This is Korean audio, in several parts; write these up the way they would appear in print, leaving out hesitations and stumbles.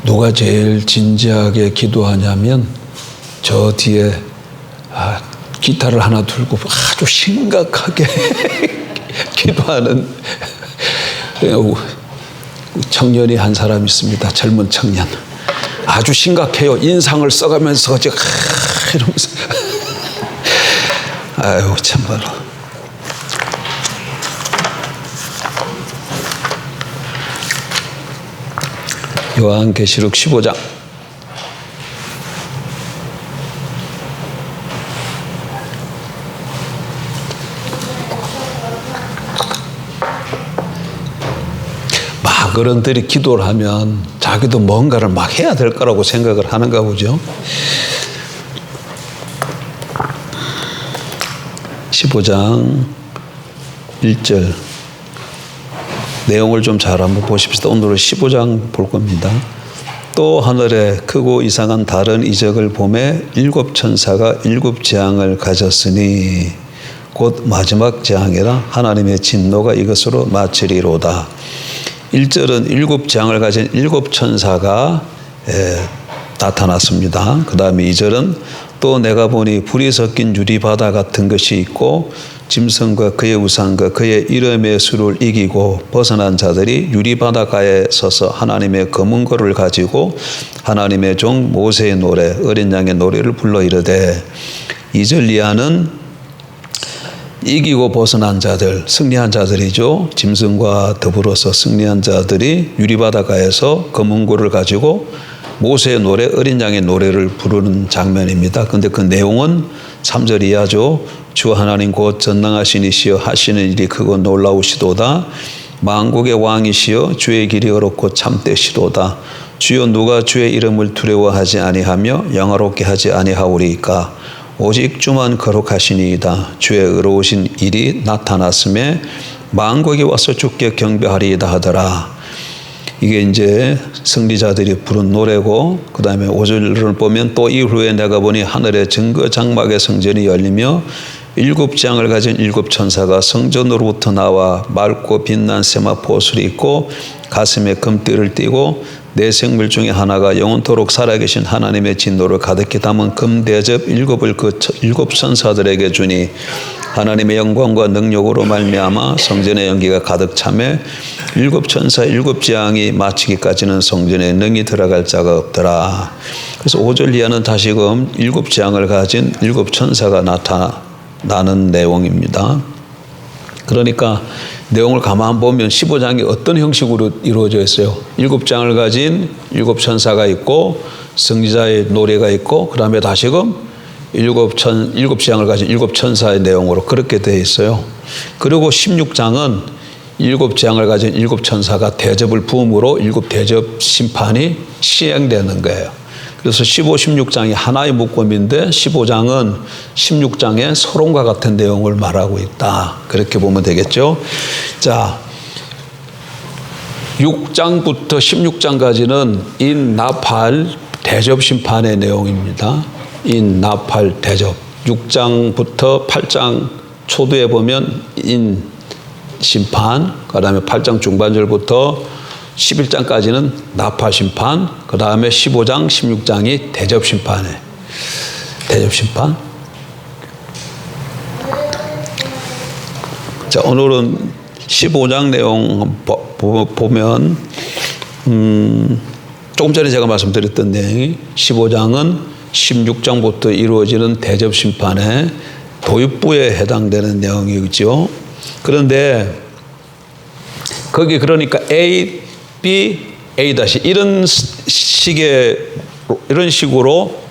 누가 제일 진지하게 기도하냐면 저 뒤에 기타를 하나 들고 아주 심각하게 기도하는 청년이 한 사람 있습니다. 젊은 청년. 아주 심각해요. 인상을 써가면서 이러면서 아유 참말로. 요한계시록 15장. 어른들이 기도를 하면 자기도 뭔가를 막 해야 될 거라고 생각을 하는가 보죠. 15장 1절 내용을 좀 잘 한번 보십시다. 오늘은 15장 볼 겁니다. 또 하늘에 크고 이상한 다른 이적을 보매 7 천사가 7 재앙을 가졌으니 곧 마지막 재앙이라 하나님의 진노가 이것으로 마치리로다. 1절은 7 재앙을 가진 7 천사가 나타났습니다. 그 다음에 2절은 또 내가 보니 불이 섞인 유리바다 같은 것이 있고 짐승과 그의 우상과 그의 이름의 수를 이기고 벗어난 자들이 유리바다가에 서서 하나님의 검은고를 가지고 하나님의 종 모세의 노래 어린 양의 노래를 불러 이르되 2절 이하는 이기고 벗어난 자들, 승리한 자들이죠. 짐승과 더불어서 승리한 자들이 유리바다가에서 검은고를 가지고 모세의 노래, 어린 양의 노래를 부르는 장면입니다. 그런데 그 내용은 3절 이하죠. 주 하나님 곧 전능하신 이시여 하시는 일이 크고 놀라우시도다. 만국의 왕이시여 주의 길이 어렵고 참되시도다. 주여 누가 주의 이름을 두려워하지 아니하며 영화롭게 하지 아니하오리이까. 오직 주만 거룩하시니이다. 주의 의로우신 일이 나타났음에 만국이 와서 주께 경배하리이다 하더라. 이게 이제 승리자들이 부른 노래고 그 다음에 5절을 보면 또 이후에 내가 보니 하늘의 증거 장막의 성전이 열리며 7 재앙을 가진 7 천사가 성전으로부터 나와 맑고 빛난 세마포 옷을 입고 가슴에 금띠를 띠고 네 생물 중에 하나가 영원토록 살아계신 하나님의 진노를 가득히 담은 금대접 7을 그 7 천사들에게 주니 하나님의 영광과 능력으로 말미암아 성전의 연기가 가득 차매 7 천사 7 재앙이 마치기까지는 성전에 능히 들어갈 자가 없더라. 그래서 5절 이하는 다시금 7 재앙을 가진 7 천사가 나타나는 내용입니다. 그러니까 내용을 가만 보면 15장이 어떤 형식으로 이루어져 있어요. 7장을 가진 7 천사가 있고 승리자의 노래가 있고 그 다음에 다시금 7 재앙을 가진 7 천사의 내용으로 그렇게 되어 있어요. 그리고 16장은 7 재앙을 가진 7 천사가 대접을 부음으로 7 대접 심판이 시행되는 거예요. 그래서 15, 16장이 하나의 묶음인데 15장은 16장의 서론과 같은 내용을 말하고 있다. 그렇게 보면 되겠죠. 자, 6장부터 16장까지는 인나팔 대접 심판의 내용입니다. 인나팔 대접. 6장부터 8장 초두에 보면 인 심판, 그 다음에 8장 중반절부터 11장까지는 나팔 심판, 그 다음에 15장, 16장이 대접 심판이에요. 대접 심판. 자, 오늘은 15장 내용 보면, 조금 전에 제가 말씀드렸던 내용이 15장은 16장부터 이루어지는 대접 심판의 도입부에 해당되는 내용이죠. 그런데 거기 그러니까 A, B, A 다시 이런 식으로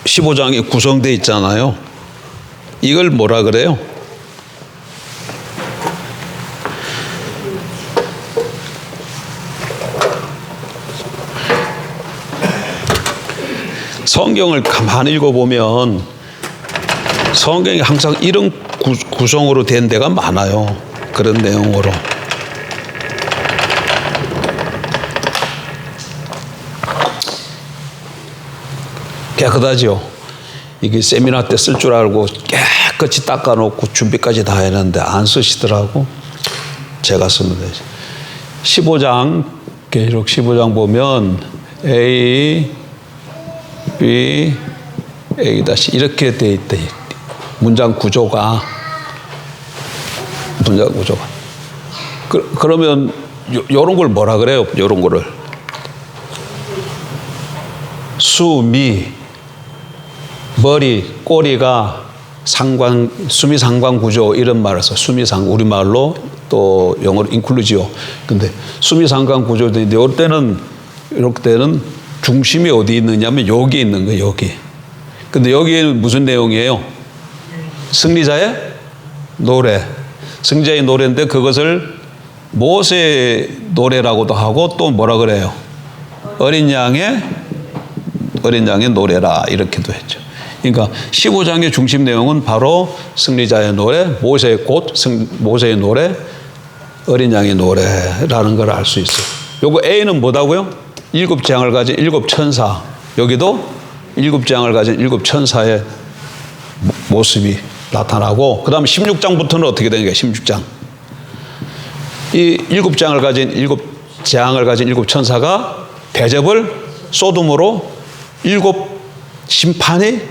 15장이 구성되어 있잖아요. 이걸 뭐라 그래요? 성경을 가만히 읽어보면 성경이 항상 이런 구성으로 된 데가 많아요. 그런 내용으로. 깨끗하죠. 이게 세미나 때 쓸 줄 알고 깨끗이 닦아놓고 준비까지 다 했는데 안 쓰시더라고. 제가 쓰면 되지. 15장 계시록 15장 보면 A, B, A 다시 이렇게 돼 있대. 문장 구조가. 그러면 요런 걸 뭐라 그래요? 요런 거를. 수미, 머리, 꼬리가 수미상관 구조 이런 말을 써. 우리말로 또 영어로 인클루지오. 근데 수미상관 구조인데 이럴 때는 중심이 어디 있느냐면 여기 있는 거예요. 여기. 근데 여기에는 무슨 내용이에요? 승리자의 노래. 승리자의 노래인데 그것을 모세의 노래라고도 하고 또 뭐라 그래요? 어린 양의 노래라 이렇게도 했죠. 그러니까 15장의 중심 내용은 바로 승리자의 노래, 모세의 노래, 어린 양의 노래라는 걸 알 수 있어요. 요거 A는 뭐다고요? 7재앙을 가진 7천사. 여기도 7재앙을 가진 7천사의 모습이 나타나고, 그 다음에 16장부터는 어떻게 되는 거예요? 16장. 이 7재앙을 가진 7천사가 대접을 쏟음으로 7 심판이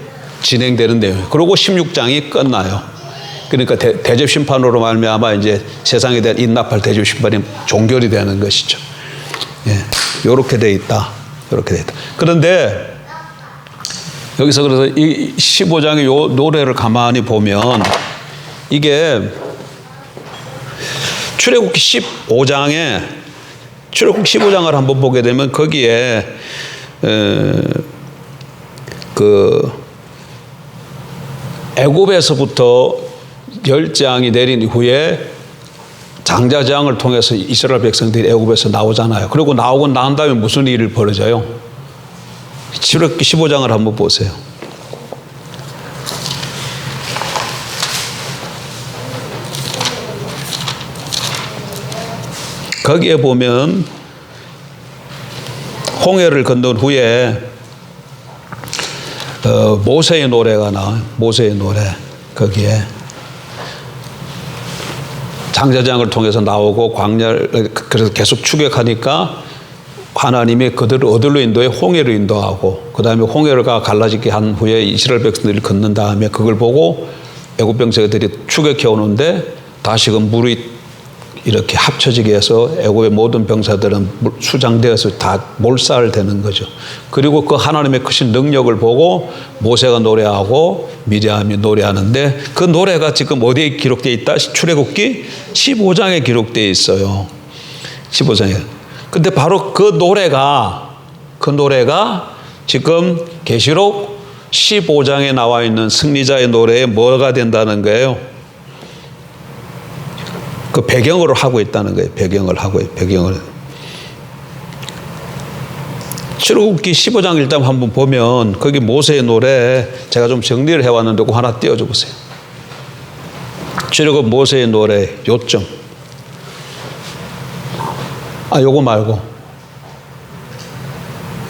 진행되는 내용이에요. 그리고 16장이 끝나요. 그러니까 대접 심판으로 말미암아 이제 세상에 대한 인납할 대접 심판이 종결이 되는 것이죠. 예, 이렇게 돼 있다. 이렇게 돼 있다. 그런데 여기서 그래서 이 15장의 요 노래를 가만히 보면 이게 출애굽기 15장을 한번 보게 되면 거기에 그 애굽에서부터 10재앙이 내린 이후에 장자재앙을 통해서 이스라엘 백성들이 애굽에서 나오잖아요. 그리고 나오고 난 다음에 무슨 일이 벌어져요? 출애굽기 15장을 한번 보세요. 거기에 보면 홍해를 건넌 후에 모세의 노래가 나와요. 모세의 노래. 거기에 장자장을 통해서 나오고 광야를 그래서 계속 추격하니까 하나님이 그들을 어디로 인도해? 홍해로 인도하고, 그 다음에 홍해가 갈라지게 한 후에 이스라엘 백성들이 걷는 다음에 그걸 보고 애굽 병사들이 추격해 오는데 다시금 물이 이렇게 합쳐지게 해서 애굽의 모든 병사들은 수장되어서 다 몰살되는 거죠. 그리고 그 하나님의 크신 능력을 보고 모세가 노래하고 미리암이 노래하는데 그 노래가 지금 어디에 기록되어 있다? 출애굽기 15장에 기록되어 있어요. 15장에. 근데 바로 그 노래가 지금 계시록 15장에 나와 있는 승리자의 노래에 뭐가 된다는 거예요? 그 배경으로 하고 있다는 거예요. 배경을. 출애굽기 15장 일단 한번 보면 거기 모세의 노래 제가 좀 정리를 해왔는데 그거 하나 띄워줘 보세요. 출애굽 모세의 노래 요점. 요거 말고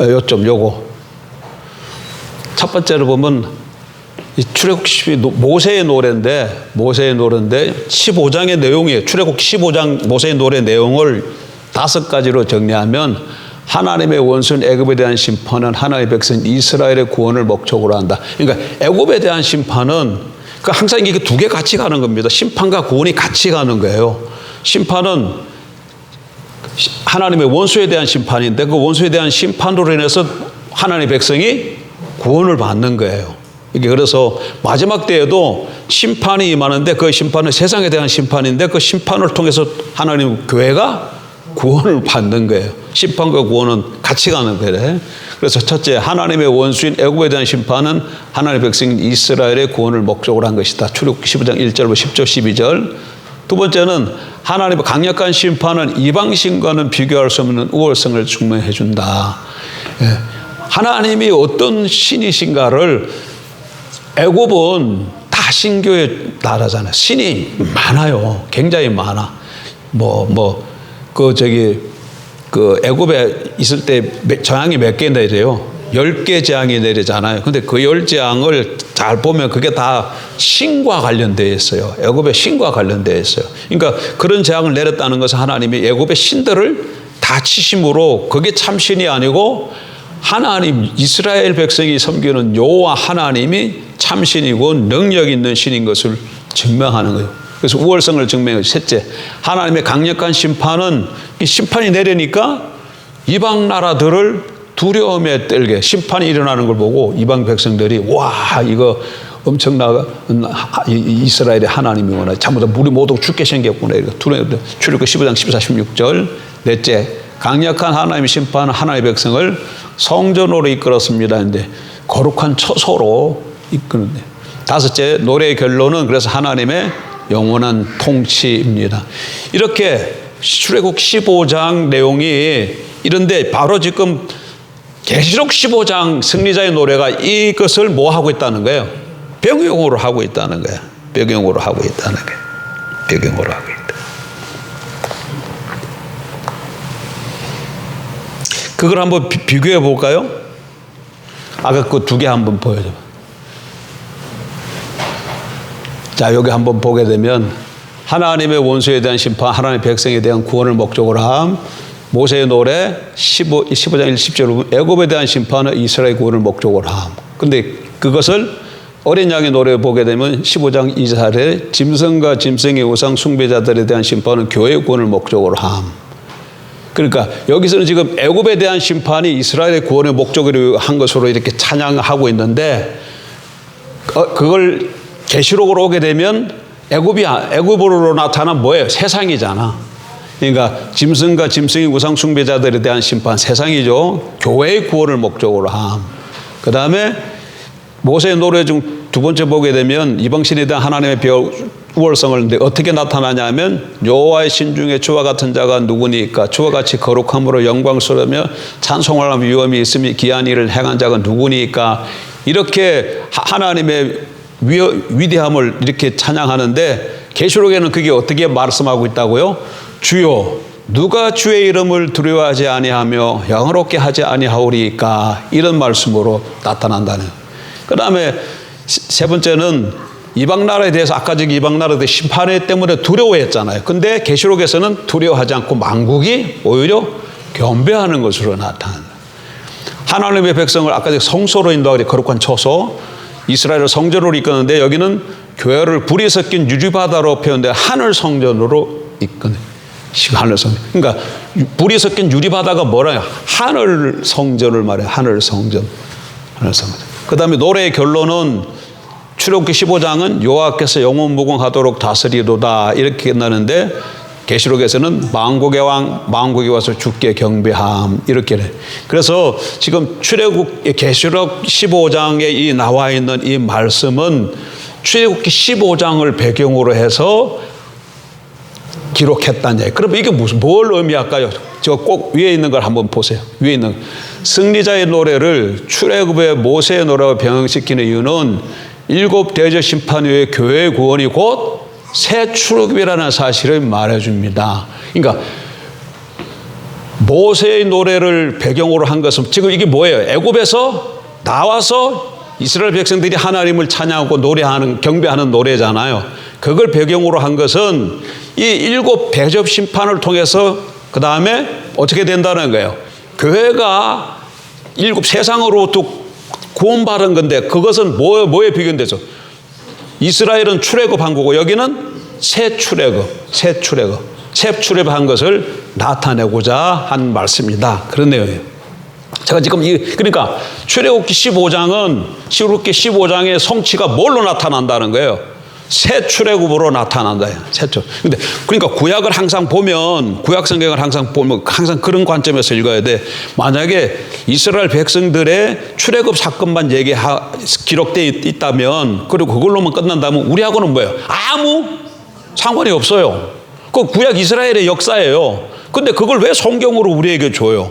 요점 요거. 첫 번째로 보면 출애굽기 모세의 노래인데 15장의 내용이에요. 출애굽기 15장 모세의 노래 내용을 5가지로 정리하면 하나님의 원수인 애굽에 대한 심판은 하나님의 백성 이스라엘의 구원을 목적으로 한다. 그러니까 애굽에 대한 심판은 항상 이게 두 개 같이 가는 겁니다. 심판과 구원이 같이 가는 거예요. 심판은 하나님의 원수에 대한 심판인데 그 원수에 대한 심판으로 인해서 하나님의 백성이 구원을 받는 거예요. 이게 그래서 마지막 때에도 심판이 임하는데 그 심판은 세상에 대한 심판인데 그 심판을 통해서 하나님 교회가 구원을 받는 거예요. 심판과 구원은 같이 가는 거예요. 그래서 첫째, 하나님의 원수인 애굽에 대한 심판은 하나님의 백성 이스라엘의 구원을 목적으로 한 것이다. 출애굽기 15장 1절부터 10절 12절. 두 번째는 하나님의 강력한 심판은 이방신과는 비교할 수 없는 우월성을 증명해 준다. 하나님이 어떤 신이신가를 애굽은 다 신교의 나라잖아요. 신이 많아요. 굉장히 많아. 애굽에 있을 때 재앙이 몇 개 내려요? 10개 재앙이 내리잖아요. 근데 그 10재앙을 잘 보면 그게 다 신과 관련되어 있어요. 애굽의 신과 관련되어 있어요. 그러니까 그런 재앙을 내렸다는 것은 하나님이 애굽의 신들을 다 치심으로 그게 참신이 아니고 하나님 이스라엘 백성이 섬기는 여호와 하나님이 참신이고 능력 있는 신인 것을 증명하는 거예요. 그래서 우월성을 증명해요. 셋째, 하나님의 강력한 심판은 이 심판이 내리니까 이방 나라들을 두려움에 떨게 심판이 일어나는 걸 보고 이방 백성들이 와 이거 엄청난 이스라엘의 하나님이구나. 전부 다 우리 모두 죽게 생겼구나. 출애굽기 15장 14, 16절. 넷째, 강력한 하나님의 심판은 하나님의 백성을 성전으로 이끌었습니다. 근데 거룩한 처소로 이끄는데. 다섯째, 노래의 결론은 그래서 하나님의 영원한 통치입니다. 이렇게 출애굽 15장 내용이 이런데 바로 지금 계시록 15장 승리자의 노래가 이것을 뭐 하고 있다는 거예요? 배경으로 하고 있다는 거예요. 배경으로 하고 있다는 거예요. 배경으로 하고 있다. 그걸 한번 비교해 볼까요? 아까 그 두 개 한번 보여줘. 자, 여기 한번 보게 되면 하나님의 원수에 대한 심판, 하나님의 백성에 대한 구원을 목적으로 함. 모세의 노래 15장 1, 10절 애굽에 대한 심판은 이스라엘 구원을 목적으로 함. 근데 그것을 어린 양의 노래 보게 되면 15장 2절에 짐승과 짐승의 우상 숭배자들에 대한 심판은 교회의 구원을 목적으로 함. 그러니까 여기서는 지금 애굽에 대한 심판이 이스라엘의 구원의 목적으로 한 것으로 이렇게 찬양하고 있는데 그걸 계시록으로 오게 되면 애굽으로 나타난 뭐예요? 세상이잖아. 그러니까 짐승과 짐승의 우상 숭배자들에 대한 심판 세상이죠. 교회의 구원을 목적으로 함. 그 다음에 모세의 노래 중 두 번째 보게 되면 이방신에 대한 하나님의 우월성을 어떻게 나타나냐면 여호와의 신 중에 주와 같은 자가 누구니까 주와 같이 거룩함으로 영광스러우며 찬송을 하며 위엄이 있으며 기한 일을 행한 자가 누구니까 이렇게 하나님의 위대함을 이렇게 찬양하는데 계시록에는 그게 어떻게 말씀하고 있다고요? 주여 누가 주의 이름을 두려워하지 아니하며 영화롭게 하지 아니하오리까 이런 말씀으로 나타난다는. 그 다음에 세 번째는 이방 나라에 대해서 아까 저기 이방 나라들 심판 때문에 두려워했잖아요. 근데 계시록에서는 두려워하지 않고 만국이 오히려 겸비하는 것으로 나타난다. 하나님의 백성을 아까 저기 성소로 인도하기 거룩한 처소, 이스라엘을 성전으로 이끄는데 여기는 교회를 불이 섞인 유리바다로 표현돼 하늘 성전으로 이끄는. 하늘 성전. 그러니까 불이 섞인 유리바다가 뭐라요? 하늘 성전을 말해요. 하늘 성전. 하늘 성전. 그 다음에 노래의 결론은 출애굽기 15장은 여호와께서 영원 무궁하도록 다스리도다 이렇게 끝나는데 계시록에서는 만국의 왕 만국이 와서 주께 경배함 이렇게 해. 그래서 지금 출애굽 계시록 15장에 이 나와 있는 이 말씀은 출애굽기 15장을 배경으로 해서 기록했다는 얘기. 그럼 이게 뭘 의미할까요? 저 꼭 위에 있는 걸 한번 보세요. 위에 있는 승리자의 노래를 출애굽의 모세의 노래와 병행시키는 이유는 일곱 대저 심판 후에 교회의 구원이 곧 새 출애굽이라는 사실을 말해줍니다. 그러니까 모세의 노래를 배경으로 한 것은 지금 이게 뭐예요? 애굽에서 나와서 이스라엘 백성들이 하나님을 찬양하고 노래하는 경배하는 노래잖아요. 그걸 배경으로 한 것은 이 일곱 대접 심판을 통해서 그 다음에 어떻게 된다는 거예요? 교회가 일곱 세상으로부터 구원받은 건데 그것은 뭐에 비견되죠? 이스라엘은 출애굽한 거고 여기는 새 출애굽한 것을 나타내고자 한 말씀이다. 그런 내용이에요. 제가 지금 그러니까 출애굽기 15장의 성취가 뭘로 나타난다는 거예요? 새 출애굽으로 나타난다. 새 출애굽. 근데 그러니까 구약을 항상 보면 구약 성경을 항상 보면 항상 그런 관점에서 읽어야 돼. 만약에 이스라엘 백성들의 출애굽 사건만 기록되어 있다면 그리고 그걸로만 끝난다면 우리하고는 뭐예요? 아무 상관이 없어요. 그 구약 이스라엘의 역사예요. 근데 그걸 왜 성경으로 우리에게 줘요?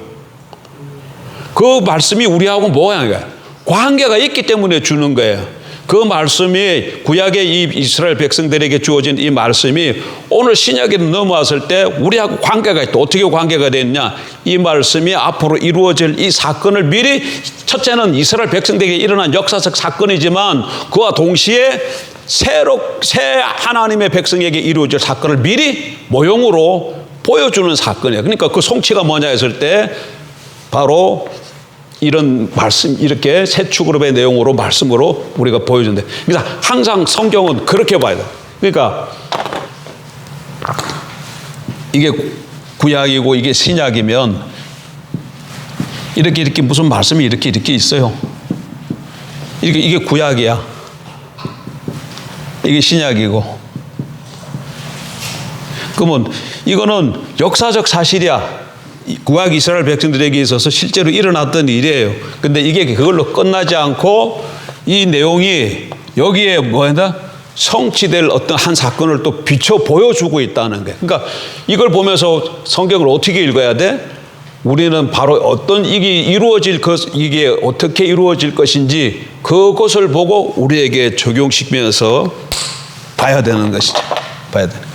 그 말씀이 우리하고 뭐야? 관계가 있기 때문에 주는 거예요. 그 말씀이 구약의 이 이스라엘 백성들에게 주어진 이 말씀이 오늘 신약에 넘어왔을 때 우리하고 관계가 있다. 어떻게 관계가 됐냐? 이 말씀이 앞으로 이루어질 이 사건을 미리 첫째는 이스라엘 백성들에게 일어난 역사적 사건이지만 그와 동시에 새 하나님의 백성에게 이루어질 사건을 미리 모형으로 보여주는 사건이에요. 그러니까 그 성취가 뭐냐 했을 때 바로 이런 말씀, 이렇게 세 축그룹의 내용으로 말씀으로 우리가 보여준대. 그래서 항상 성경은 그렇게 봐야 돼. 그러니까 이게 구약이고 이게 신약이면 이렇게 무슨 말씀이 이렇게 있어요. 이게 구약이야. 이게 신약이고. 그러면 이거는 역사적 사실이야. 구약 이스라엘 백성들에게 있어서 실제로 일어났던 일이에요. 근데 이게 그걸로 끝나지 않고 이 내용이 여기에 뭐냐? 성취될 어떤 한 사건을 또 비춰 보여주고 있다는 거예요. 그러니까 이걸 보면서 성경을 어떻게 읽어야 돼? 우리는 바로 어떤 이게 어떻게 이루어질 것인지 그것을 보고 우리에게 적용시키면서 봐야 되는 것이죠. 봐야 되는.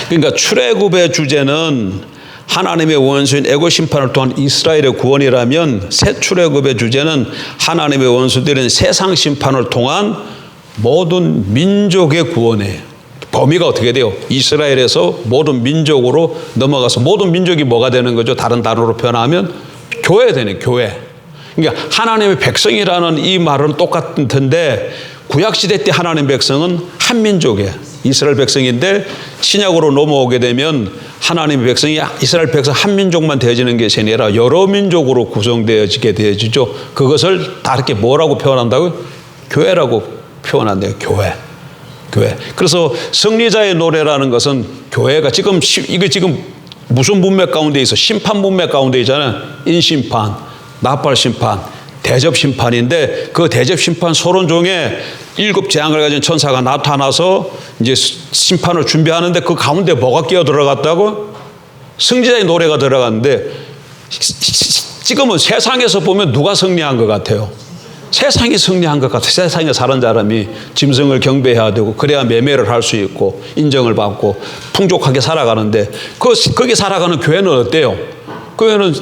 그러니까 출애굽의 주제는 하나님의 원수인 애굽 심판을 통한 이스라엘의 구원이라면 새 출애굽의 주제는 하나님의 원수들인 세상 심판을 통한 모든 민족의 구원이에요. 범위가 어떻게 돼요? 이스라엘에서 모든 민족으로 넘어가서 모든 민족이 뭐가 되는 거죠? 다른 단어로 표현하면 교회 되네, 교회. 그러니까 하나님의 백성이라는 이 말은 똑같은 텐데 구약시대 때 하나님의 백성은 한 민족이에요. 이스라엘 백성인데 신약으로 넘어오게 되면 하나님의 백성이 이스라엘 백성 한 민족만 되어지는 것이 아니라 여러 민족으로 구성되어지게 되어지죠. 그것을 다 이렇게 뭐라고 표현한다고요? 교회라고 표현한대요. 교회. 그래서 승리자의 노래라는 것은 교회가 이게 지금 무슨 문맥 가운데 있어? 심판 문맥 가운데 있잖아요. 인심판, 나팔심판, 대접심판인데 그 대접심판 소론종에 7 재앙을 가진 천사가 나타나서 이제 심판을 준비하는데 그 가운데 뭐가 끼어 들어갔다고? 승리자의 노래가 들어갔는데 지금은 세상에서 보면 누가 승리한 것 같아요? 세상이 승리한 것 같아요. 세상에 사는 사람이 짐승을 경배해야 되고 그래야 매매를 할 수 있고 인정을 받고 풍족하게 살아가는데 거기 살아가는 교회는 어때요? 교회는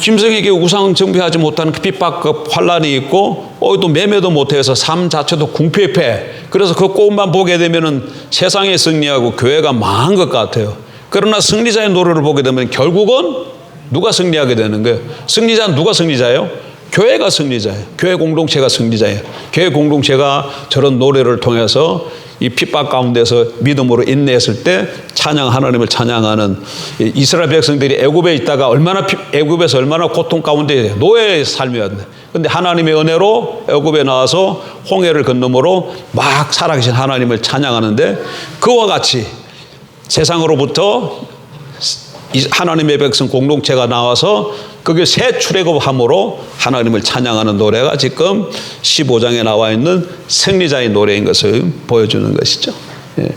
짐승에게 우상 정배하지 못하는 핍박과 환란이 있고 또 매매도 못해서 삶 자체도 궁핍해. 그래서 그 꼴만 보게 되면은 세상에 승리하고 교회가 망한 것 같아요. 그러나 승리자의 노래를 보게 되면 결국은 누가 승리하게 되는 거예요? 승리자는 누가 승리자예요? 교회가 승리자예요. 교회 공동체가 승리자예요. 교회 공동체가 저런 노래를 통해서 이 핍박 가운데서 믿음으로 인내했을 때 하나님을 찬양하는 이스라엘 백성들이 애굽에 있다가 애굽에서 얼마나 고통 가운데 노예의 삶이었는데 근데 하나님의 은혜로 애굽에 나와서 홍해를 건너므로 막 살아계신 하나님을 찬양하는데 그와 같이 세상으로부터 하나님의 백성 공동체가 나와서 그게 새 출애굽함으로 하나님을 찬양하는 노래가 지금 15장에 나와 있는 승리자의 노래인 것을 보여주는 것이죠. 예.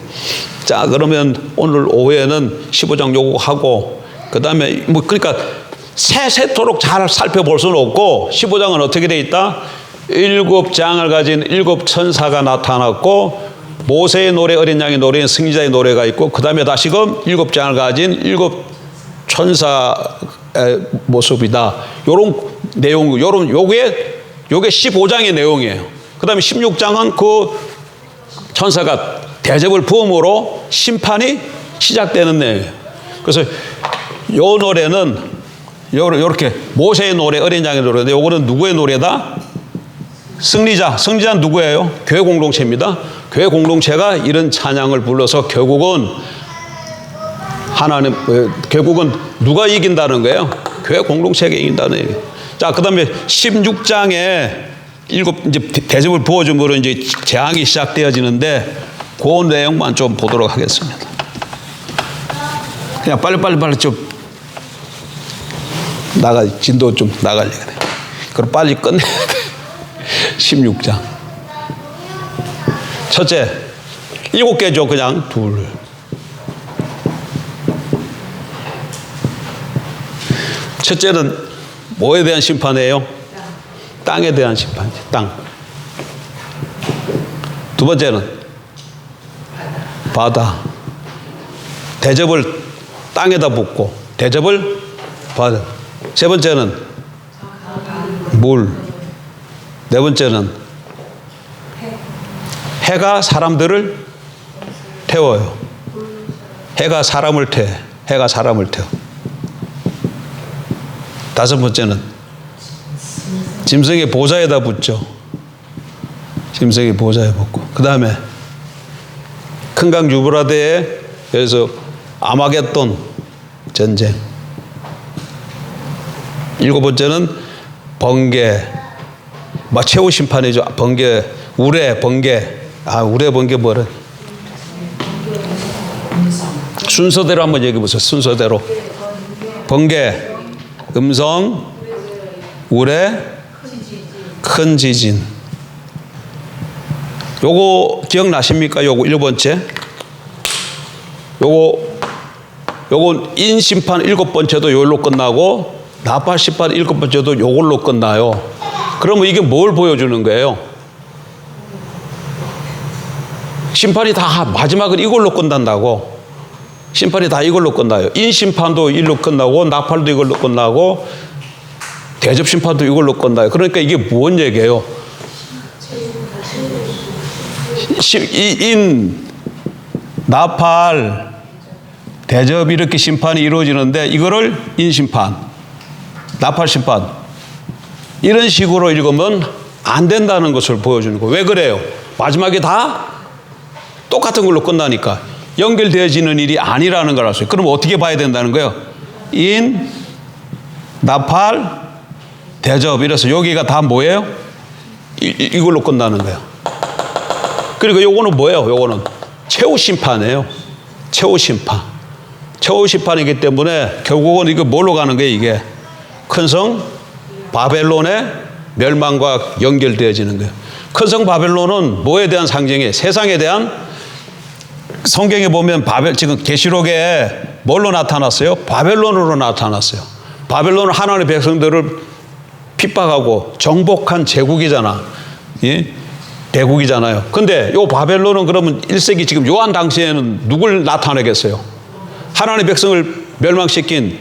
자, 그러면 오늘 오후에는 15장 요구하고 그 다음에 그러니까 세세토록 잘 살펴볼 수는 없고 15장은 어떻게 돼 있다? 7장을 가진 7 천사가 나타났고 모세의 노래, 어린 양의 노래인 승리자의 노래가 있고 그 다음에 다시금 7장을 가진 7 천사의 모습이다. 요런 내용, 요게 15장의 내용이에요. 그 다음에 16장은 그 천사가 대접을 부음으로 심판이 시작되는 내용이에요. 그래서 요 노래는 요렇게 모세의 노래, 어린 양의 노래인데 요거는 누구의 노래다? 승리자는 누구예요? 교회 공동체입니다. 교회 공동체가 이런 찬양을 불러서 결국은 결국은 누가 이긴다는 거예요? 교회 공동체가 이긴다는 얘기예요. 자, 그 다음에 16장에 이제 대접을 부어줌으로 이제 재앙이 시작되어지는데 그 내용만 좀 보도록 하겠습니다. 그냥 빨리 좀 진도 좀 나가려고 그래. 그럼 빨리 끝내야 돼. 16장. 첫째, 7개죠. 그냥 둘. 첫째는 뭐에 대한 심판이에요? 땅에 대한 심판이죠. 땅. 두 번째는 바다. 대접을 땅에다 붓고 대접을 받은. 세 번째는 물. 네 번째는 해가 사람들을 태워요. 해가 사람을 태워. 해가 사람을 태워. 다섯 번째는 짐승의 보좌에다 붙죠. 짐승의 보좌에 붙고. 그 다음에 큰강 유브라데에 여기서 아마겟돈 전쟁. 일곱 번째는 번개. 막 최후 심판이죠. 번개, 우레, 번개. 우레, 번개 뭐래? 순서대로 한번 얘기해 보세요. 순서대로. 번개, 음성, 우레, 큰 지진. 요거 기억나십니까? 요거 1번째. 요거 인심판 7번째도 요걸로 끝나고 나팔 심판 7번째도 요걸로 끝나요. 그러면 이게 뭘 보여주는 거예요? 심판이 다 마지막은 이걸로 끝난다고. 심판이 다 이걸로 끝나요. 인심판도 이걸로 끝나고 나팔도 이걸로 끝나고 대접심판도 이걸로 끝나요. 그러니까 이게 뭔 얘기예요? 인, 나팔, 대접 이렇게 심판이 이루어지는데 이거를 인심판, 나팔심판 이런 식으로 읽으면 안 된다는 것을 보여주는 거예요. 왜 그래요? 마지막에 다 똑같은 걸로 끝나니까 연결되어지는 일이 아니라는 걸 알았어요. 그럼 어떻게 봐야 된다는 거예요? 인, 나팔, 대접 이래서 여기가 다 뭐예요? 이걸로 끝나는 거예요. 그리고 요거는 뭐예요? 요거는 최후 심판이에요. 최후 심판. 최후 심판이기 때문에 결국은 이거 뭘로 가는 거예요? 이게 큰 성 바벨론의 멸망과 연결되어지는 거예요. 큰 성 바벨론은 뭐에 대한 상징이에요? 세상에 대한. 성경에 보면 지금 계시록에 뭘로 나타났어요? 바벨론으로 나타났어요. 바벨론은 하나님의 백성들을 핍박하고 정복한 제국이잖아. 예? 대국이잖아요. 근데 요 바벨론은 그러면 1세기 지금 요한 당시에는 누굴 나타내겠어요? 하나님의 백성을 멸망시킨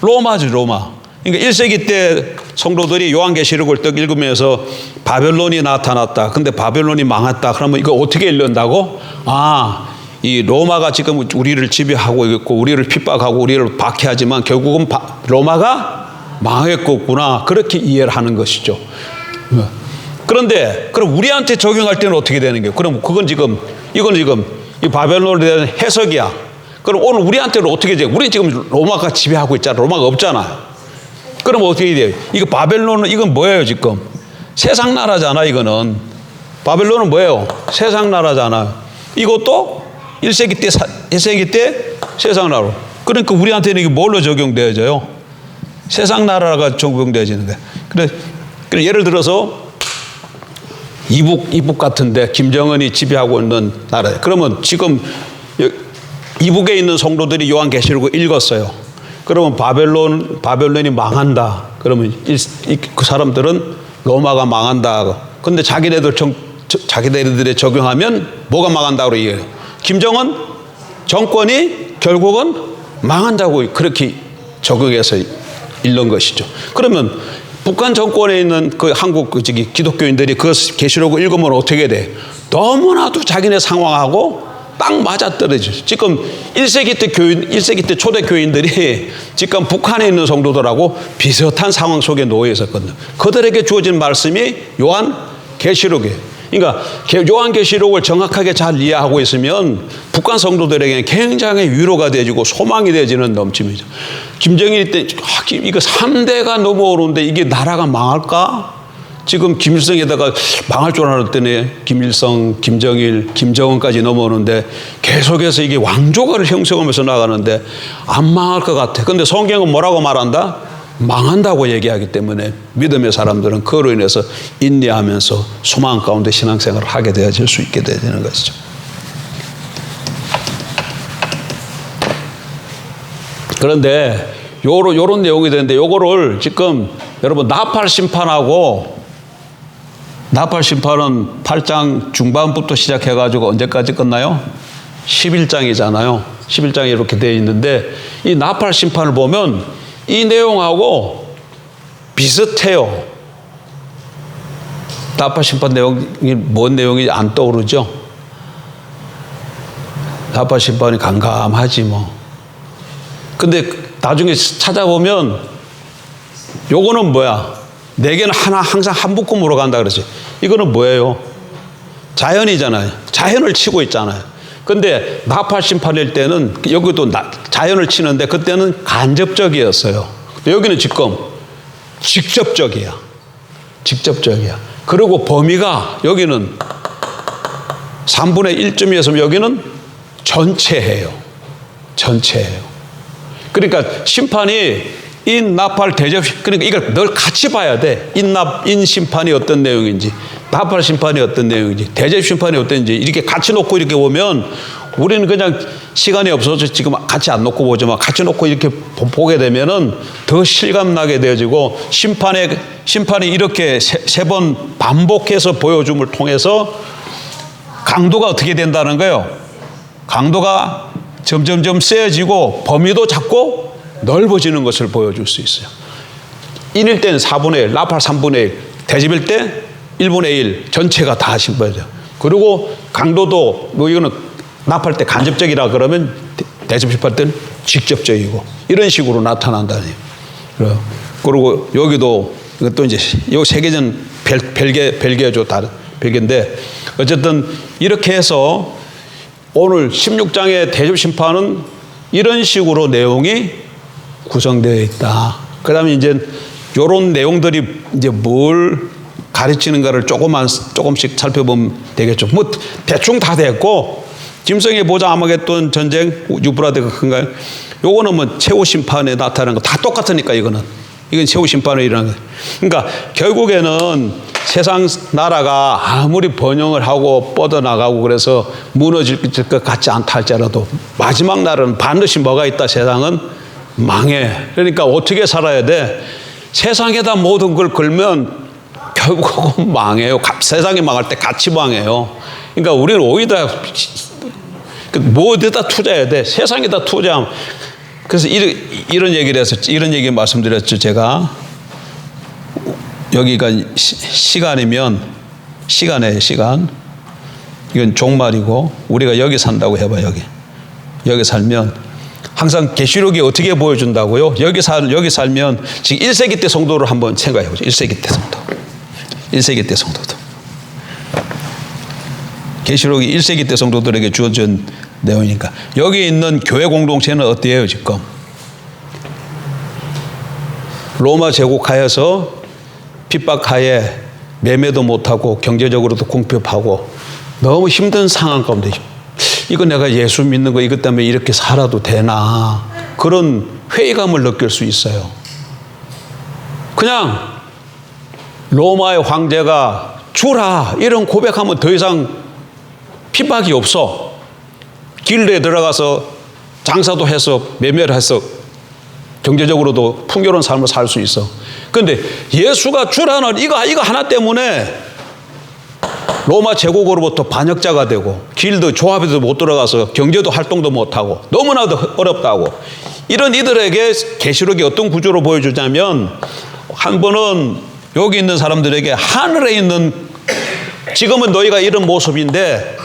로마죠, 로마. 그러니까 1세기 때 성도들이 요한계시록을 딱 읽으면서 바벨론이 나타났다. 근데 바벨론이 망했다. 그러면 이거 어떻게 읽는다고? 이 로마가 지금 우리를 지배하고 있고 우리를 핍박하고 우리를 박해하지만 결국은 로마가 망했겠구나. 그렇게 이해를 하는 것이죠. 그런데 그럼 우리한테 적용할 때는 어떻게 되는 거예요? 그럼 이건 지금 이 바벨론에 대한 해석이야. 그럼 오늘 우리한테는 어떻게 돼요? 우리 지금 로마가 지배하고 있잖아. 로마가 없잖아요. 그럼 어떻게 돼요? 이거 바벨론은 이건 뭐예요 지금? 세상 나라잖아. 이거는 바벨론은 뭐예요? 세상 나라잖아. 이것도 1세기 때 세상 나라. 그러니까 우리한테는 이게 뭘로 적용되어져요? 세상 나라가 적용되어지는 거예요. 그래 예를 들어서 이북 같은데 김정은이 지배하고 있는 나라예요. 그러면 지금 이북에 있는 성도들이 요한계시록을 읽었어요. 그러면 바벨론이 망한다. 그러면 그 사람들은 로마가 망한다. 근데 자기네들에 적용하면 뭐가 망한다고 얘기해요? 김정은 정권이 결국은 망한다고 그렇게 적용해서 읽는 것이죠. 그러면 북한 정권에 있는 그 한국 기독교인들이 그 계시록을 읽으면 어떻게 돼? 너무나도 자기네 상황하고 딱 맞아떨어지죠. 지금 1세기 때 초대 교인들이 지금 북한에 있는 성도들하고 비슷한 상황 속에 놓여 있었거든요. 그들에게 주어진 말씀이 요한계시록이에요. 그러니까 요한계시록을 정확하게 잘 이해하고 있으면 북한 성도들에게는 굉장히 위로가 되어지고 소망이 되어지는 넘침이죠. 김정일 때 이거 3대가 넘어오는데 이게 나라가 망할까? 지금 김일성에다가 망할 줄 알았더니 김일성, 김정일, 김정은까지 넘어오는데 계속해서 이게 왕조가를 형성하면서 나가는데 안 망할 것 같아. 근데 성경은 뭐라고 말한다? 망한다고 얘기하기 때문에 믿음의 사람들은 그로 인해서 인내하면서 소망 가운데 신앙생활을 하게 되어질 수 있게 되는 것이죠. 그런데 요런 내용이 되는데 요거를 지금 여러분 나팔 심판은 8장 중반부터 시작해가지고 언제까지 끝나요? 11장이잖아요. 11장에 이렇게 되어 있는데 이 나팔 심판을 보면 이 내용하고 비슷해요. 나팔 심판 내용이 뭔 내용인지 안 떠오르죠? 나팔 심판이 깜깜하지 뭐. 근데 나중에 찾아보면 요거는 뭐야? 내게는 하나 항상 한 묶음으로 간다 그러지. 이거는 뭐예요? 자연이잖아요. 자연을 치고 있잖아요. 근데 나팔 심판일 때는 여기도 자연을 치는데 그때는 간접적이었어요. 여기는 지금 직접적이야. 직접적이야. 그리고 범위가 여기는 3분의 1쯤이어서 여기는 전체예요. 전체예요. 그러니까 심판이 인나팔 대접, 그러니까 이걸 늘 같이 봐야 돼. 인 심판이 어떤 내용인지, 나팔 심판이 어떤 내용인지, 대접 심판이 어떤지 이렇게 같이 놓고 이렇게 보면 우리는 그냥 시간이 없어서 지금 같이 안 놓고 보지만 같이 놓고 이렇게 보게 되면은 더 실감나게 되어지고 심판이 이렇게 세 번 반복해서 보여줌을 통해서 강도가 어떻게 된다는 거예요? 강도가 점점점 세어지고 범위도 작고 넓어지는 것을 보여줄 수 있어요. 인일 때는 4분의 1, 나팔 3분의 1, 대접일 때 1분의 1 전체가 다 심판이죠. 그리고 강도도 뭐 이거는 나팔 때 간접적이라 그러면 대접 심판 때는 직접적이고 이런 식으로 나타난다니. 그리고 여기도 이것도 이제 요 세계전 별개죠. 다른 별개인데 어쨌든 이렇게 해서 오늘 16장의 대접 심판은 이런 식으로 내용이 구성되어 있다. 그 다음에 이제 요런 내용들이 이제 뭘 가르치는가를 조금씩 살펴보면 되겠죠. 뭐 대충 다 됐고, 짐승의 보좌 아마겟돈 전쟁, 유브라데가 큰가요? 요거는 뭐 최후 심판에 나타나는 거 다 똑같으니까 이건 최후 심판에 일어나는 거예요. 그러니까 결국에는 세상 나라가 아무리 번영을 하고 뻗어나가고 그래서 무너질 것 같지 않다 할지라도 마지막 날은 반드시 뭐가 있다. 세상은 망해. 그러니까 어떻게 살아야 돼? 세상에다 모든 걸 걸면 결국은 망해요. 세상이 망할 때 같이 망해요. 그러니까 우리는 오히려 뭐에다 투자해야 돼? 세상에다 투자하면. 그래서 이런 얘기를 해서 이런 얘기 말씀드렸죠. 제가 여기가 시간이면 시간이에요. 시간. 이건 종말이고 우리가 여기 산다고 해봐. 여기 살면 항상 계시록이 어떻게 보여준다고요? 여기 살면 지금 1세기 때 성도를 한번 생각해 보죠. 1세기 때 성도. 1세기 때 성도도. 계시록이 1세기 때 성도들에게 주어진 내용이니까. 여기 있는 교회 공동체는 어때요 지금? 로마 제국하에서 핍박하에 매매도 못하고 경제적으로도 궁핍하고 너무 힘든 상황 가운데 이거 내가 예수 믿는 거 이것 때문에 이렇게 살아도 되나 그런 회의감을 느낄 수 있어요. 그냥 로마의 황제가 주라 이런 고백하면 더 이상 핍박이 없어. 길에 들어가서 장사도 해서 매매를 해서 경제적으로도 풍요로운 삶을 살 수 있어. 그런데 예수가 주라는 이거 하나 때문에 로마 제국으로부터 반역자가 되고 길도 조합에도 못 들어가서 경제도 활동도 못하고 너무나도 어렵다고. 이런 이들에게 계시록이 어떤 구조로 보여주냐면 한 번은 여기 있는 사람들에게 하늘에 있는 지금은 너희가 이런 모습인데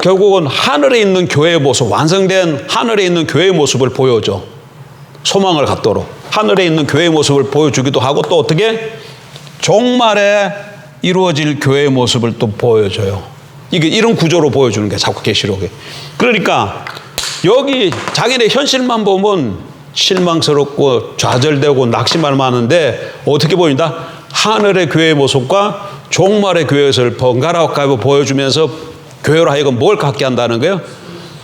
결국은 하늘에 있는 교회의 모습, 완성된 하늘에 있는 교회의 모습을 보여줘. 소망을 갖도록 하늘에 있는 교회의 모습을 보여주기도 하고 또 어떻게 종말에 이루어질 교회의 모습을 또 보여줘요. 이게 이런 구조로 보여주는 게 자꾸 계시록에. 그러니까 여기 자기네 현실만 보면 실망스럽고 좌절되고 낙심할 만한데 어떻게 보인다? 하늘의 교회의 모습과 종말의 교회의 모습을 번갈아 보여주면서 교회로 하여금 뭘 갖게 한다는 거예요?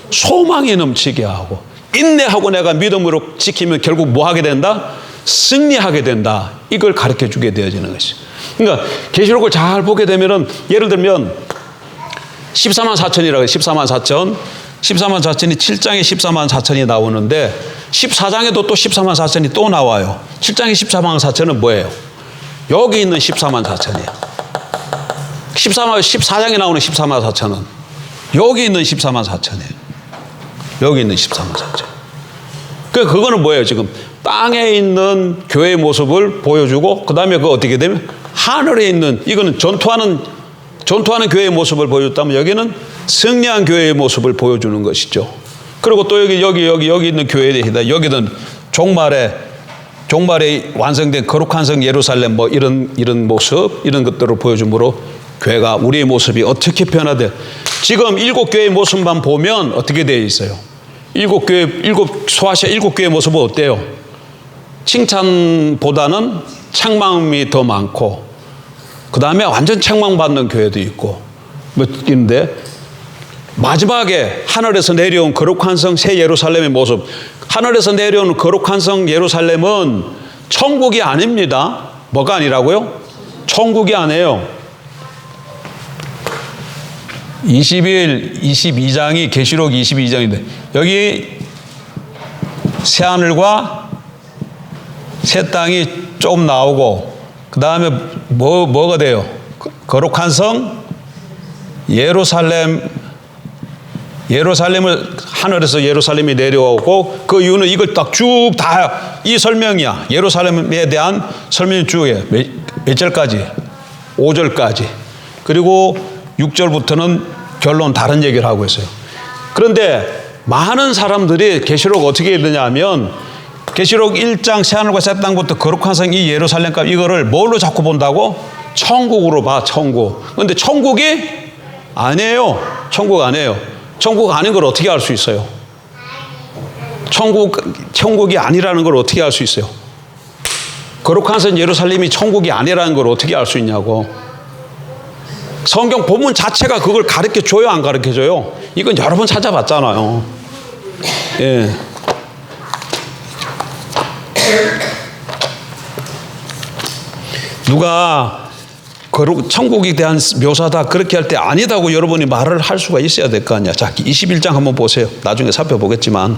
소망이 넘치게 하고 인내하고 내가 믿음으로 지키면 결국 뭐 하게 된다? 승리하게 된다. 이걸 가르쳐 주게 되어지는 것이. 그러니까 계시록을 잘 보게 되면은 예를 들면 14만 4천이라고 해요. 14만 4천. 14만 4천이 7장에 14만 4천이 나오는데 14장에도 또 14만 4천이 또 나와요. 7장에 14만 4천은 뭐예요? 여기 있는 14만 4천이에요. 14장에 나오는 14만 4천은 여기 있는 14만 4천이에요. 여기 있는 13장째. 그거는 뭐예요? 지금 땅에 있는 교회의 모습을 보여주고, 그 다음에 그거 어떻게 되면 하늘에 있는, 이거는 전투하는 교회의 모습을 보여줬다면, 여기는 승리한 교회의 모습을 보여주는 것이죠. 그리고 또 여기 있는 교회에 대해서 여기는 종말에 완성된 거룩한 성 예루살렘 뭐 이런 모습, 이런 것들을 보여주므로 교회가, 우리의 모습이 어떻게 변화돼. 지금 7교회의 모습만 보면 어떻게 되어 있어요? 소아시아 7교회의 모습은 어때요? 칭찬보다는 책망이 더 많고, 그 다음에 완전 책망받는 교회도 있고, 뭐 있는데, 마지막에 하늘에서 내려온 거룩한 성 새 예루살렘의 모습, 하늘에서 내려온 거룩한 성 예루살렘은 천국이 아닙니다. 뭐가 아니라고요? 천국이 아니에요. 22장이 계시록 22장인데, 여기 새 하늘과 새 땅이 조금 나오고, 그 다음에 뭐가 돼요? 거룩한 성 예루살렘을, 하늘에서 예루살렘이 내려오고, 그 이유는 이걸 딱 쭉 다 이 설명이야. 예루살렘에 대한 설명이 쭉 해. 몇 절까지? 5절까지. 그리고 6절부터는 결론 다른 얘기를 하고 있어요. 그런데 많은 사람들이 계시록 어떻게 읽느냐 하면, 계시록 1장 새하늘과 새 땅부터 거룩한 성 이 예루살렘까지, 이거를 뭘로 자꾸 본다고? 천국으로 봐, 천국. 그런데 천국이 아니에요. 천국 아니에요. 천국 아닌 걸 어떻게 알 수 있어요? 천국이 아니라는 걸 어떻게 알 수 있어요? 거룩한 성 예루살렘이 천국이 아니라는 걸 어떻게 알 수 있냐고. 성경 본문 자체가 그걸 가르쳐줘요, 안 가르쳐줘요? 이건 여러 번 찾아봤잖아요. 예. 누가 천국에 대한 묘사다 그렇게 할 때 아니다고 여러분이 말을 할 수가 있어야 될 거 아니야. 자, 21장 한번 보세요. 나중에 살펴보겠지만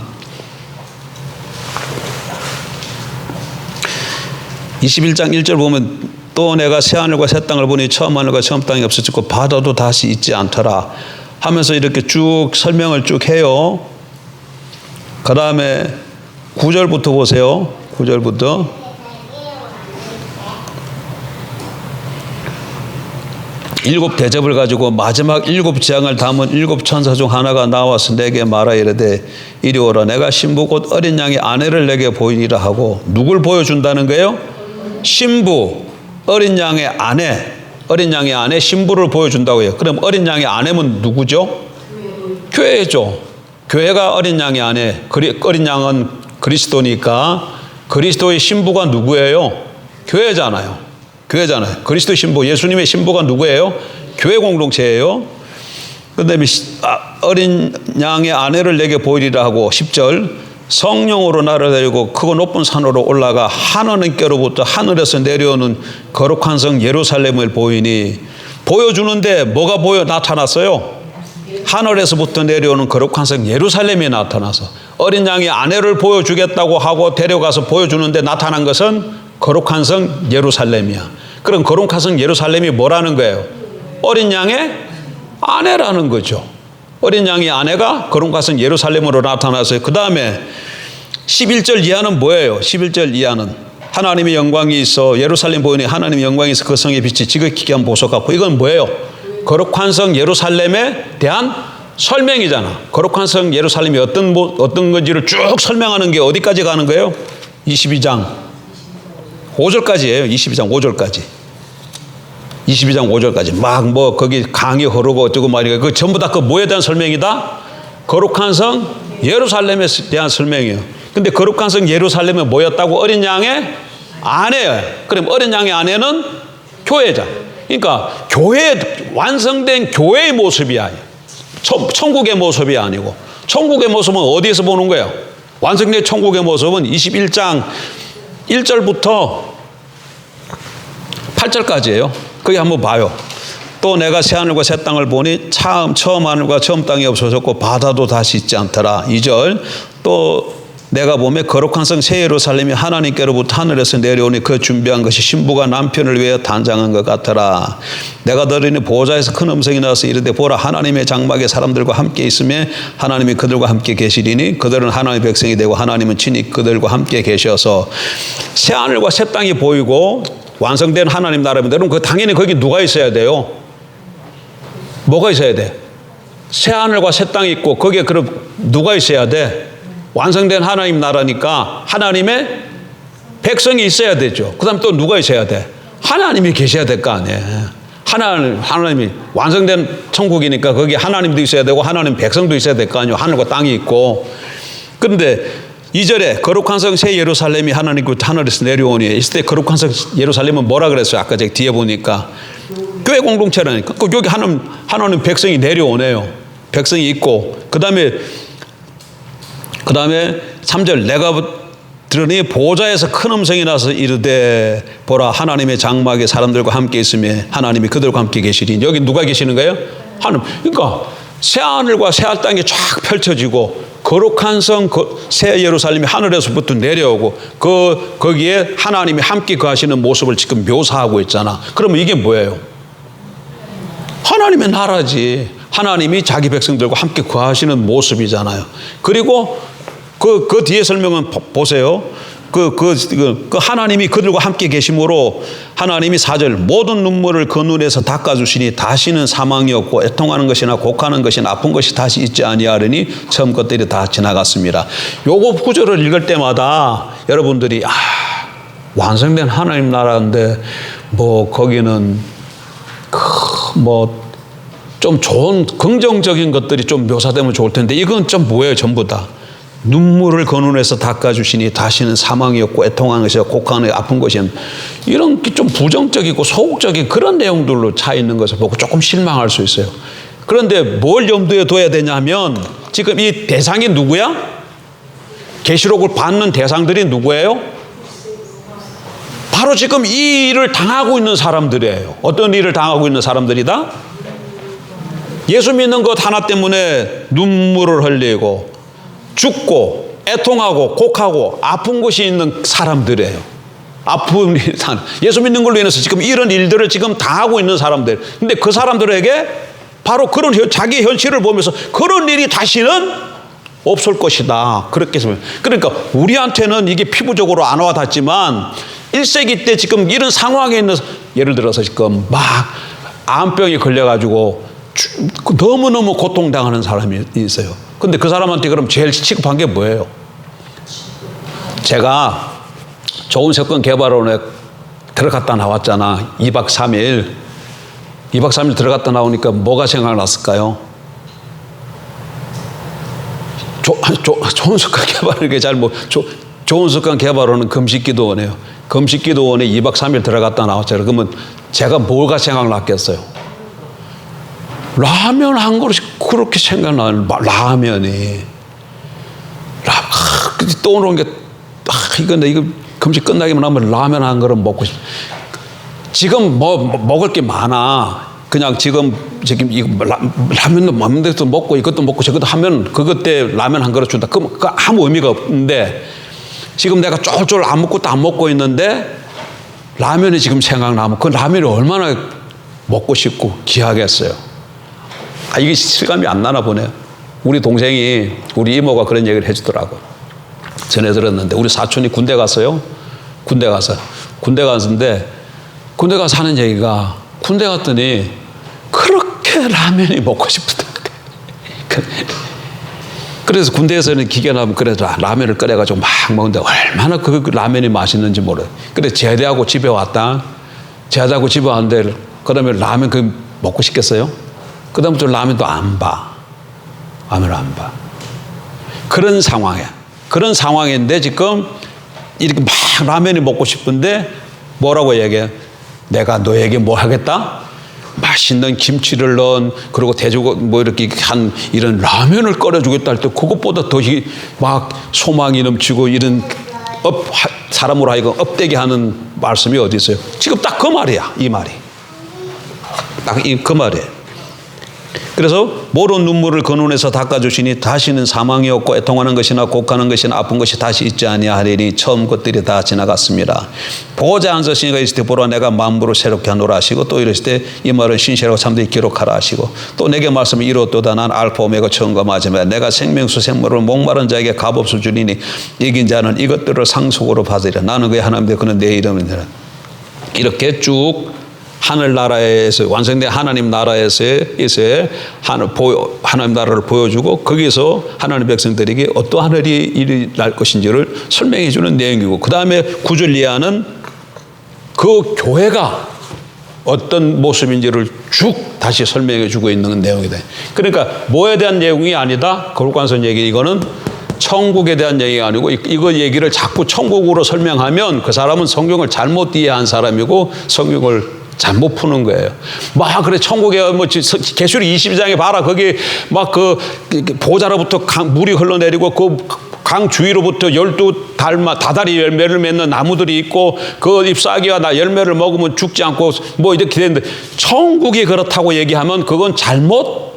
21장 1절 보면, 또 내가 새 하늘과 새 땅을 보니 처음 하늘과 처음 땅이 없어졌고 바다도 다시 있지 않더라 하면서 이렇게 쭉 설명을 쭉 해요. 그 다음에 9절부터 보세요. 9절부터 일곱 대접을 가지고 마지막 7재앙을 담은 7천사 중 하나가 나와서 내게 말하 이르되 이리 오라. 내가 신부 곧 어린 양의 아내를 내게 보이리라 하고, 누굴 보여준다는 거예요? 신부, 어린 양의 아내 신부를 보여준다고 해요. 그럼 어린 양의 아내는 누구죠? 교회죠. 교회가 어린 양의 아내, 어린 양은 그리스도니까 그리스도의 신부가 누구예요? 교회잖아요. 그리스도의 신부, 예수님의 신부가 누구예요? 교회 공동체예요. 그다음에 어린 양의 아내를 내게 보이리라 하고, 10절 성령으로 나를 데리고 크고 높은 산으로 올라가 하나님께로부터 하늘에서 내려오는 거룩한 성 예루살렘을 보이니, 보여주는데 뭐가 나타났어요? 하늘에서부터 내려오는 거룩한 성 예루살렘이 나타나서, 어린 양의 아내를 보여주겠다고 하고 데려가서 보여주는데 나타난 것은 거룩한 성 예루살렘이야. 그럼 거룩한 성 예루살렘이 뭐라는 거예요? 어린 양의 아내라는 거죠. 어린 양의 아내가 거룩한 성 예루살렘으로 나타나서, 그 다음에 11절 이하는 뭐예요? 11절 이하는 하나님의 영광이 있어 예루살렘 보이니 하나님의 영광이 있어 그 성의 빛이 지극히 귀한 보석 같고, 이건 뭐예요? 거룩한 성 예루살렘에 대한 설명이잖아. 거룩한 성 예루살렘이 어떤 건지를 쭉 설명하는 게 어디까지 가는 거예요? 22장 5절까지예요. 22장 5절까지. 22장 5절까지. 막 거기 강이 흐르고 어쩌고 말이고, 그 전부 다 그 뭐에 대한 설명이다? 거룩한 성 예루살렘에 대한 설명이에요. 근데 거룩한 성 예루살렘은 뭐였다고? 어린 양의 아내예요. 그럼 어린 양의 아내는 교회자. 그러니까 완성된 교회의 모습이야. 천국의 모습이 아니고. 천국의 모습은 어디에서 보는 거예요? 완성된 천국의 모습은 21장 1절부터 8절까지예요. 거기 한번 봐요. 또 내가 새 하늘과 새 땅을 보니 처음 하늘과 처음 땅이 없어졌고 바다도 다시 있지 않더라. 2절 또 내가 보면 거룩한 성 새 예루살렘이 하나님께로부터 하늘에서 내려오니 그 준비한 것이 신부가 남편을 위하여 단장한 것 같더라. 내가 들으니 보좌에서 큰 음성이 나와서 이르되 보라 하나님의 장막에 사람들과 함께 있으며 하나님이 그들과 함께 계시리니 그들은 하나님의 백성이 되고 하나님은 친히 그들과 함께 계셔서 새 하늘과 새 땅이 보이고 완성된 하나님 나라입니다. 여러분 당연히 거기 누가 있어야 돼요? 뭐가 있어야 돼? 새 하늘과 새 땅이 있고 거기에 그럼 누가 있어야 돼? 완성된 하나님 나라니까 하나님의 백성이 있어야 되죠. 그 다음 또 누가 있어야 돼? 하나님이 계셔야 될 거 아니에요. 하나님이 완성된 천국이니까 거기 하나님도 있어야 되고 하나님 백성도 있어야 될 거 아니에요. 하늘과 땅이 있고. 그런데 2절에 거룩한 성 새 예루살렘이 하나님께로부터 하늘에서 내려오니 있을 때 거룩한 성 예루살렘은 뭐라 그랬어요? 아까 제가 뒤에 보니까 교회 공동체라니까. 여기 하나님 백성이 내려오네요. 백성이 있고 그 다음에 3절 내가 들으니 보좌에서 큰 음성이 나서 이르되 보라 하나님의 장막에 사람들과 함께 있으며 하나님이 그들과 함께 계시리. 여기 누가 계시는 거예요? 하나님. 그러니까 새하늘과 새할 땅이 쫙 펼쳐지고 거룩한 성 새 예루살렘이 하늘에서부터 내려오고 거기에 하나님이 함께 거하시는 모습을 지금 묘사하고 있잖아. 그러면 이게 뭐예요? 하나님의 나라지. 하나님이 자기 백성들과 함께 거하시는 모습이잖아요. 그리고 그 뒤에 설명은 보세요. 하나님이 그들과 함께 계심으로 하나님이 4절 모든 눈물을 그 눈에서 닦아주시니 다시는 사망이 없고 애통하는 것이나 곡하는 것이나 아픈 것이 다시 있지 아니하리니 처음 것들이 다 지나갔습니다. 요거 구절을 읽을 때마다 여러분들이 완성된 하나님 나라인데 뭐 거기는 뭐 좀 좋은 긍정적인 것들이 좀 묘사되면 좋을 텐데 이건 좀 뭐예요? 전부 다 눈물을 그 눈에서 닦아주시니 다시는 사망이 없고 애통하는 것이 곡하는 아픈 것이 이런 좀 부정적이고 소극적인 그런 내용들로 차 있는 것을 보고 조금 실망할 수 있어요. 그런데 뭘 염두에 둬야 되냐면 지금 이 대상이 누구야? 계시록을 받는 대상들이 누구예요? 바로 지금 이 일을 당하고 있는 사람들이에요. 어떤 일을 당하고 있는 사람들이다? 예수 믿는 것 하나 때문에 눈물을 흘리고 죽고 애통하고 곡하고 아픈 곳이 있는 사람들이에요. 아픈 예수 믿는 걸로 인해서 지금 이런 일들을 지금 당하고 있는 사람들. 근데 그 사람들에게 바로 그런 자기 현실을 보면서 그런 일이 다시는 없을 것이다. 그렇게 해서 그러니까 우리한테는 이게 피부적으로 안 와닿지만 1세기 때 지금 이런 상황에 있는 예를 들어서 지금 막 암병이 걸려가지고 너무너무 고통당하는 사람이 있어요. 근데 그 사람한테 그럼 제일 취급한 게 뭐예요? 제가 좋은 세권 개발원에 들어갔다 나왔잖아. 2박 3일 들어갔다 나오니까 뭐가 생각났을까요? 좋은 습관 개발은 좋은 습관 개발원은 금식기도원이에요. 금식기도원에 2박 3일 들어갔다 나왔잖아요. 그러면 제가 뭐가 생각났겠어요? 라면 한 그릇이 그렇게 생각나는 라면이 떠오르는 게 이거 금식 끝나기만 하면 라면 한 그릇 먹고 싶어. 지금 먹을 게 많아. 그냥 지금 이거 라면도 먹는 데도 먹고 이것도 먹고 저것도 하면 그것 때 라면 한 그릇 준다. 그럼 아무 의미가 없는데 지금 내가 쫄쫄 안 먹고 또 안 먹고 있는데 라면이 지금 생각나면 그 라면이 얼마나 먹고 싶고 귀하겠어요. 이게 실감이 안 나나 보네요. 우리 동생이 우리 이모가 그런 얘기를 해주더라고. 전해 들었는데 우리 사촌이 군대 갔어요. 군대 갔는데 군대 가서 하는 얘기가 군대 갔더니 그렇게 라면이 먹고 싶다. 그래서 군대에서는 기계나면 그래도 라면을 끓여가지고 막 먹는데 얼마나 그 라면이 맛있는지 몰라요. 그래 제대하고 집에 왔다. 제대하고 집에 왔는데 그다음에 라면 먹고 싶겠어요? 그 다음부터 라면도 안 봐. 라면을 안 봐. 그런 상황이야. 그런 상황인데 지금 이렇게 막 라면이 먹고 싶은데 뭐라고 얘기해? 내가 너에게 뭐 하겠다? 맛있는 김치를 넣은 그리고 돼지고 뭐 이렇게 한 이런 라면을 끓여주겠다 할 때 그것보다 더 막 소망이 넘치고 이런 사람으로 하여금 업되게 하는 말씀이 어디 있어요? 지금 딱 그 말이야. 이 말이. 딱 그 말이에요. 그래서 모든 눈물을 그 눈에서 닦아주시니 다시는 사망이 없고 애통하는 것이나 곡하는 것이나 아픈 것이 다시 있지 아니하리니 처음 것들이 다 지나갔습니다. 보좌에 앉으시니가 있을 때 보라 내가 만물을 새롭게 하노라 하시고 또 이러실 때 이 말은 신실하고 참되게 기록하라 하시고 또 내게 말씀을 이루었도다 난 알파 오메가 처음과 마지막이다. 내가 생명수 생물을 목마른 자에게 값없어 주리니 이긴 자는 이것들을 상속으로 받으리라. 나는 그의 하나님인데 그는 내 이름이니라. 이렇게 쭉 하늘나라에서 완성된 하나님 나라에서의 하나님 나라를 보여주고 거기서 하나님 백성들에게 어떠한 일이 날 것인지를 설명해 주는 내용이고 그 다음에 9절 이하는 그 교회가 어떤 모습인지를 쭉 다시 설명해 주고 있는 내용이다. 그러니까 뭐에 대한 내용이 아니다. 거룩관선 얘기 이거는 천국에 대한 얘기가 아니고 이거 얘기를 자꾸 천국으로 설명하면 그 사람은 성경을 잘못 이해한 사람이고 성경을 잘못 푸는 거예요. 막 그래 천국에 뭐 계시록 22장에 봐라 거기 막 그 보좌로부터 물이 흘러내리고 그 강 주위로부터 12 다다리 열매를 맺는 나무들이 있고 그 잎사귀와 열매를 먹으면 죽지 않고 뭐 이렇게 되는데 천국이 그렇다고 얘기하면 그건 잘못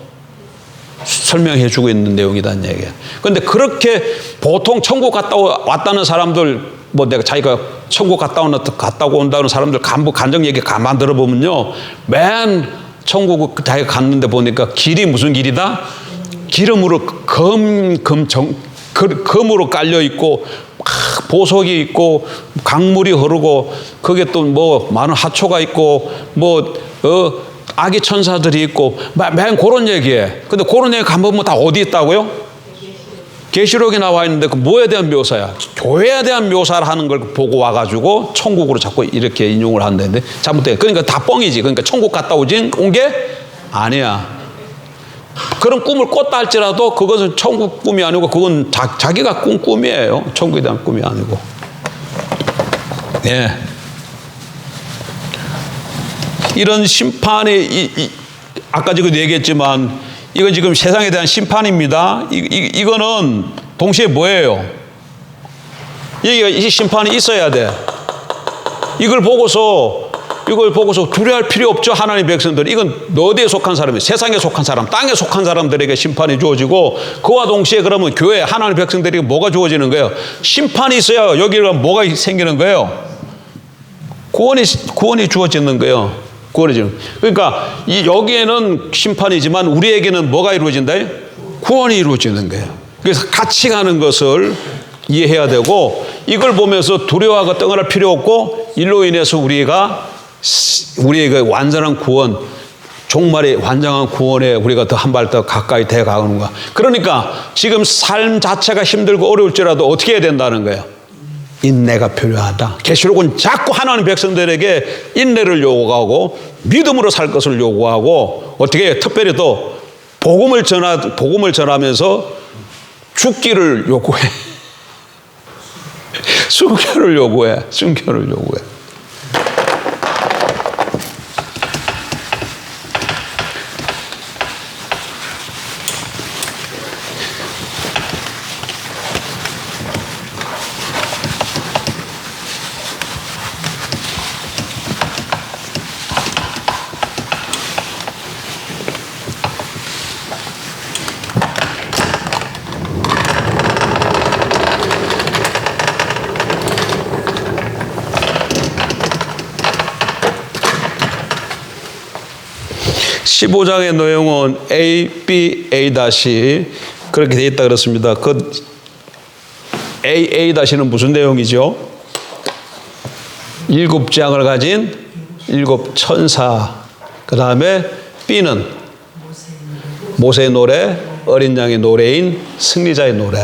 설명해 주고 있는 내용이라는 얘기예요. 그런데 그렇게 보통 천국 갔다 왔다는 사람들 뭐 내가 자기가 천국 갔다 온다는 사람들 간정 얘기 가만 들어보면요. 맨 천국 자기가 갔는데 보니까 길이 무슨 길이다? 기름으로 금으로 깔려 있고 보석이 있고 강물이 흐르고 거기에 또 뭐 많은 하초가 있고 뭐 아기 천사들이 있고 맨 그런 얘기에. 근데 그런 얘기 가보면 다 어디 있다고요? 계시록에 나와 있는데 그 뭐에 대한 묘사야? 교회에 대한 묘사를 하는 걸 보고 와가지고 천국으로 자꾸 이렇게 인용을 한다는데 잘못돼. 그러니까 다 뻥이지. 그러니까 천국 갔다 온 게 아니야. 그런 꿈을 꿨다 할지라도 그것은 천국 꿈이 아니고 그건 자기가 꾼 꿈이에요. 천국에 대한 꿈이 아니고. 예. 이런 심판이 아까 지금 얘기했지만 이건 지금 세상에 대한 심판입니다. 이거는 동시에 뭐예요? 이 심판이 있어야 돼. 이걸 보고서 두려워할 필요 없죠. 하나님 백성들. 이건 어디에 속한 사람이에요? 세상에 속한 사람, 땅에 속한 사람들에게 심판이 주어지고 그와 동시에 그러면 교회 하나님 백성들에게 뭐가 주어지는 거예요? 심판이 있어야 여기가 뭐가 생기는 거예요? 구원이 주어지는 거예요. 그러니까 여기에는 심판이지만 우리에게는 뭐가 이루어진다? 구원이 이루어지는 거예요. 그래서 같이 가는 것을 이해해야 되고 이걸 보면서 두려워하고 떠날 필요 없고 일로 인해서 우리가 완전한 구원, 종말의 완전한 구원에 우리가 더 한 발 더 가까이 돼가는 거야. 그러니까 지금 삶 자체가 힘들고 어려울지라도 어떻게 해야 된다는 거예요? 인내가 필요하다. 계시록은 자꾸 하나님 백성들에게 인내를 요구하고 믿음으로 살 것을 요구하고 어떻게 해요? 특별히 또 복음을 전하면서 죽기를 요구해. 순교를 요구해. 십 15장의 내용은 A, B, A- 그렇게 되어 있다 그렇습니다. 그 A-는 무슨 내용이죠? 7장을 가진 7 천사. 그 다음에 B는 모세의 노래, 어린 양의 노래인 승리자의 노래.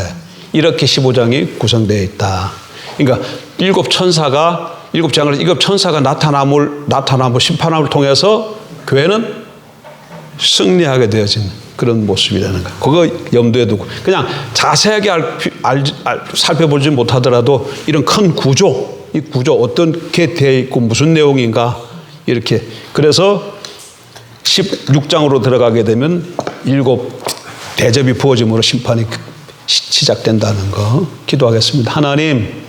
이렇게 15장이 구성되어 있다. 그러니까 7 천사가 나타남을 심판함을 통해서 교회는 승리하게 되어진 그런 모습이라는 거예요. 그거 염두에 두고 그냥 자세하게 살펴보지 못하더라도 이런 큰 구조, 이 구조 어떻게 되어 있고 무슨 내용인가 이렇게. 그래서 16장으로 들어가게 되면 7 대접이 부어짐으로 심판이 시작된다는 거 기도하겠습니다. 하나님,